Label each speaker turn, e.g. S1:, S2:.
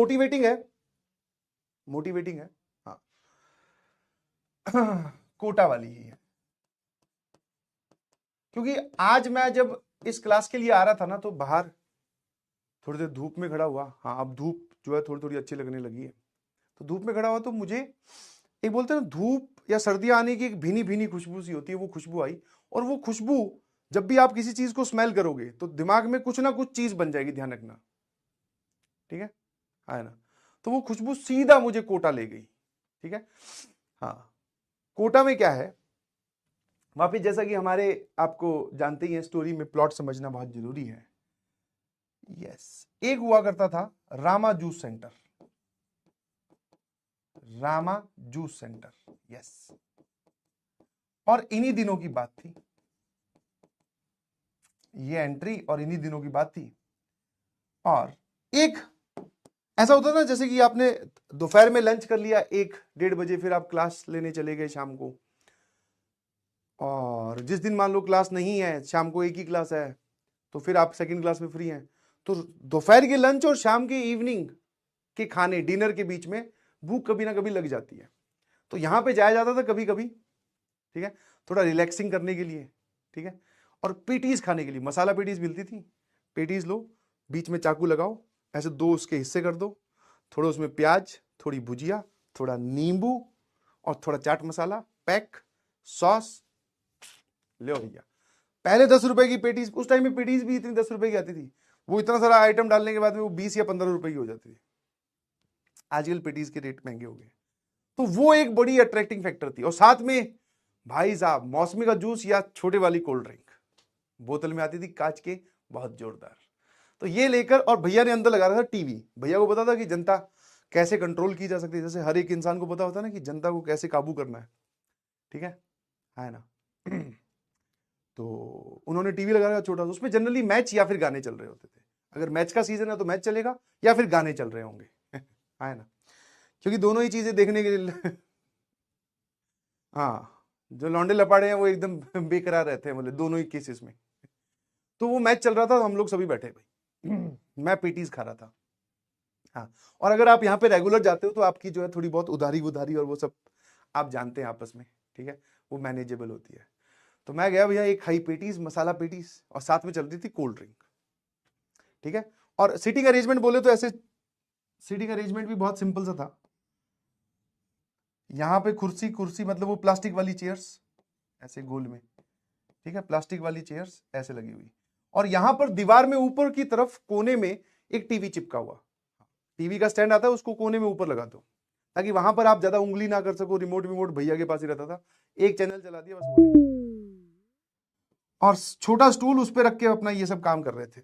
S1: Motivating है, motivating है। हाँ कोटा वाली ही है, क्योंकि आज मैं जब इस क्लास के लिए आ रहा था ना तो बाहर थोड़ी देर धूप में खड़ा हुआ। हाँ अब धूप जो है थोड़ी थोड़ी अच्छी लगने लगी है, तो धूप में खड़ा हुआ तो मुझे एक बोलते हैं धूप या सर्दियां आने की एक भीनी भीनी खुशबू सी होती है, वो खुशबू आई। और वो खुशबू जब भी आप किसी चीज को स्मेल करोगे तो दिमाग में कुछ ना कुछ चीज बन जाएगी, ध्यान रखना, ठीक है ना। तो वो खुशबू सीधा मुझे कोटा ले गई, ठीक है। हाँ कोटा में क्या है, वहां पे जैसा कि हमारे आपको जानते ही हैं स्टोरी में प्लॉट समझना बहुत जरूरी है। यस, एक हुआ करता था Rama juice centre, Rama juice centre, yes. और इन्हीं दिनों की बात थी ये एंट्री, और इन्हीं दिनों की बात थी। और एक ऐसा होता ना जैसे कि आपने दोपहर में लंच कर लिया 1-1:30 बजे, फिर आप क्लास लेने चले गए शाम को, और जिस दिन मान लो क्लास नहीं है, शाम को एक ही क्लास है, तो फिर आप सेकंड क्लास में फ्री हैं, तो दोपहर के लंच और शाम के इवनिंग के खाने डिनर के बीच में भूख कभी ना कभी लग जाती है। तो यहां पे जाया जाता था कभी कभी, ठीक है, थोड़ा रिलैक्सिंग करने के लिए, ठीक है। और पेटीज खाने के लिए, मसाला पेटीज मिलती थी। पेटीज लो, बीच में चाकू लगाओ, ऐसे 2 उसके हिस्से कर दो, थोड़ा उसमें प्याज, थोड़ी भुजिया, थोड़ा नींबू और थोड़ा चाट मसाला, पैक, सॉस, लो भैया। पहले 10 रुपए की पेटीज, उस टाइम में पेटीज भी इतनी 10 रुपए की आती थी, वो इतना सारा आइटम डालने के बाद में वो 20 या 15 रुपए की हो जाती थी। आजकल पेटीज के रेट महंगे हो गए। तो वो एक बड़ी अट्रैक्टिंग फैक्टर थी। और साथ में भाई साहब मौसमी का जूस या छोटे वाली कोल्ड ड्रिंक बोतल में आती थी कांच के, बहुत जोरदार। तो ये लेकर, और भैया ने अंदर लगा रहा था टीवी। भैया को पता था कि जनता कैसे कंट्रोल की जा सकती है, जैसे हर एक इंसान को पता होता है ना कि जनता को कैसे काबू करना है, ठीक है ना। तो उन्होंने टीवी लगा रखा छोटा सा, उसमें जनरली मैच या फिर गाने चल रहे होते थे। अगर मैच का सीजन है तो मैच चलेगा या फिर गाने चल रहे होंगे, है ना, क्योंकि दोनों ही चीजें देखने के लिए हाँ, जो लौंडे लपाड़े हैं वो एकदम बेकरार रहते हैं, बोले दोनों ही केसेस में। तो वो मैच चल रहा था, तो हम लोग सभी बैठे भाई, मैं पेटीज खा रहा था। हाँ, और अगर आप यहाँ पे रेगुलर जाते हो तो आपकी जो है थोड़ी बहुत उधारी उधारी और वो सब आप जानते हैं आपस में, ठीक है, वो मैनेजेबल होती है। तो मैं गया भैया, एक खाई पेटीज, मसाला पेटीज, और साथ में चल रही थी कोल्ड ड्रिंक, ठीक है। और सीटिंग अरेंजमेंट बोले तो ऐसे सीटिंग अरेंजमेंट भी बहुत सिंपल सा था। यहाँ पे कुर्सी कुर्सी मतलब वो प्लास्टिक वाली चेयर्स ऐसे गोल में, ठीक है, प्लास्टिक वाली चेयर्स ऐसे लगी हुई, और यहां पर दीवार में ऊपर की तरफ कोने में एक टीवी चिपका हुआ। टीवी का स्टैंड आता है, उसको कोने में ऊपर लगा दो, ताकि वहां पर आप ज्यादा उंगली ना कर सको। रिमोट विमोट भैया के पास ही रहता था, एक चैनल चला दिया बस हो गया। और छोटा स्टूल उस पर रख के अपना ये सब काम कर रहे थे।